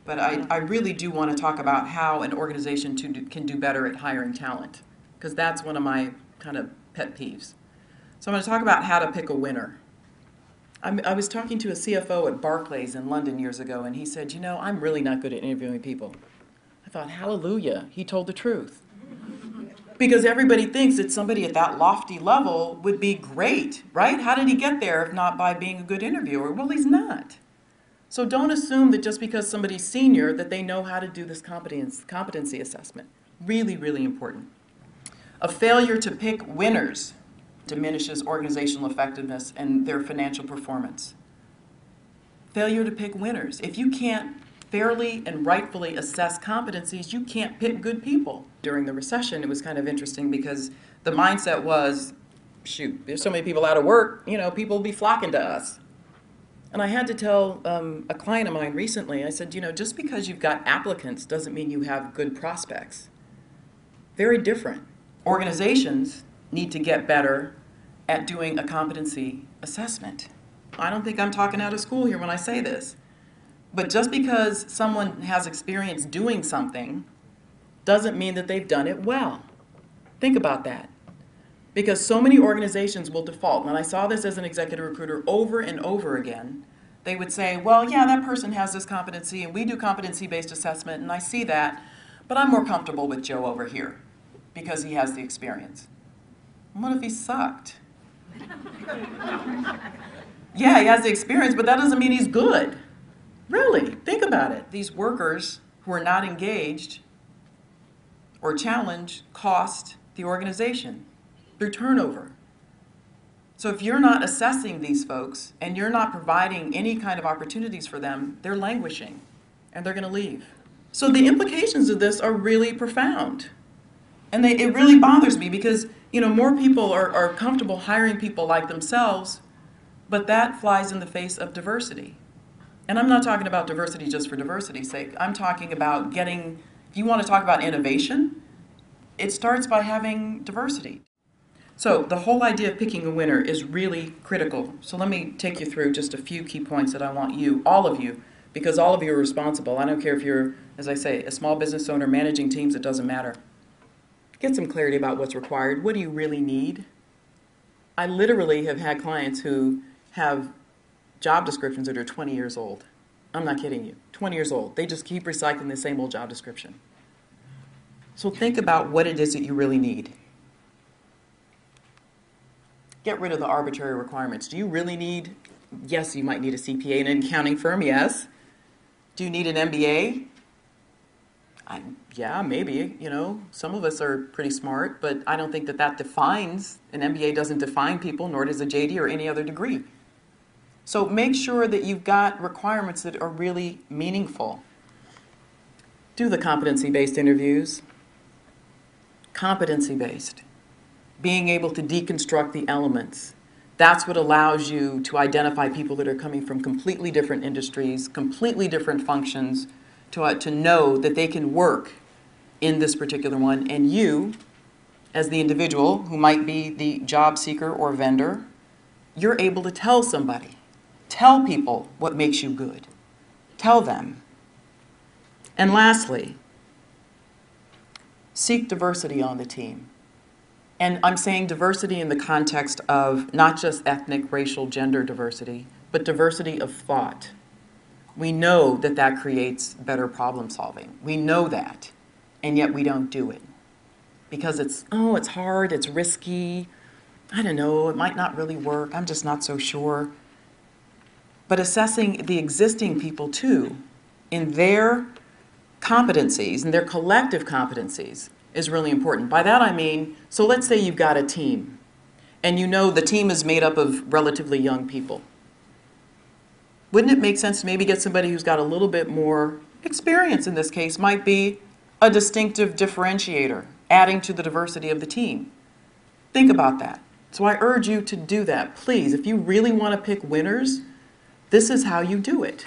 But I really do want to talk about how an organization can do better at hiring talent, because that's one of my kind of pet peeves. So I'm going to talk about how to pick a winner. I was talking to a CFO at Barclays in London years ago, and he said, you know, I'm really not good at interviewing people. I thought, hallelujah, he told the truth. Because everybody thinks that somebody at that lofty level would be great, right? How did he get there if not by being a good interviewer? Well, he's not. So don't assume that just because somebody's senior that they know how to do this competency assessment. Really, really important. A failure to pick winners diminishes organizational effectiveness and their financial performance. Failure to pick winners. If you can't fairly and rightfully assess competencies, you can't pick good people. During the recession, it was kind of interesting because the mindset was, shoot, there's so many people out of work, you know, people will be flocking to us. And I had to tell a client of mine recently, I said, you know, just because you've got applicants doesn't mean you have good prospects. Very different. Organizations need to get better at doing a competency assessment. I don't think I'm talking out of school here when I say this. But just because someone has experience doing something doesn't mean that they've done it well. Think about that. Because so many organizations will default, and I saw this as an executive recruiter over and over again. They would say, well, yeah, that person has this competency, and we do competency-based assessment, and I see that, but I'm more comfortable with Joe over here because he has the experience. What if he sucked? Yeah, he has the experience, but that doesn't mean he's good. Really, think about it. These workers who are not engaged or challenged cost the organization through turnover. So if you're not assessing these folks and you're not providing any kind of opportunities for them, they're languishing and they're going to leave. So the implications of this are really profound. And it really bothers me because, you know, more people are comfortable hiring people like themselves, but that flies in the face of diversity. And I'm not talking about diversity just for diversity's sake. I'm talking about if you want to talk about innovation, it starts by having diversity. So the whole idea of picking a winner is really critical. So let me take you through just a few key points that I want you, all of you, because all of you are responsible. I don't care if you're, as I say, a small business owner managing teams, it doesn't matter. Get some clarity about what's required. What do you really need? I literally have had clients who have job descriptions that are 20 years old. I'm not kidding you. 20 years old. They just keep recycling the same old job description. So think about what it is that you really need. Get rid of the arbitrary requirements. Do you really need, yes, you might need a CPA in an accounting firm, yes. Do you need an MBA? Yeah, maybe, you know, some of us are pretty smart, but I don't think that defines, an MBA doesn't define people, nor does a JD or any other degree. So make sure that you've got requirements that are really meaningful. Do the competency-based interviews. Competency-based. Being able to deconstruct the elements. That's what allows you to identify people that are coming from completely different industries, completely different functions, to know that they can work in this particular one. And you, as the individual who might be the job seeker or vendor, you're able to tell somebody. Tell people what makes you good. Tell them. And lastly, seek diversity on the team. And I'm saying diversity in the context of not just ethnic, racial, gender diversity, but diversity of thought. We know that that creates better problem solving. We know that, and yet we don't do it. Because it's hard, it's risky, I don't know, it might not really work, I'm just not so sure. But assessing the existing people too, in their competencies, in their collective competencies, is really important. By that I mean, so let's say you've got a team, and you know the team is made up of relatively young people. Wouldn't it make sense to maybe get somebody who's got a little bit more experience in this case, might be a distinctive differentiator, adding to the diversity of the team. Think about that. So I urge you to do that. Please, if you really want to pick winners, this is how you do it.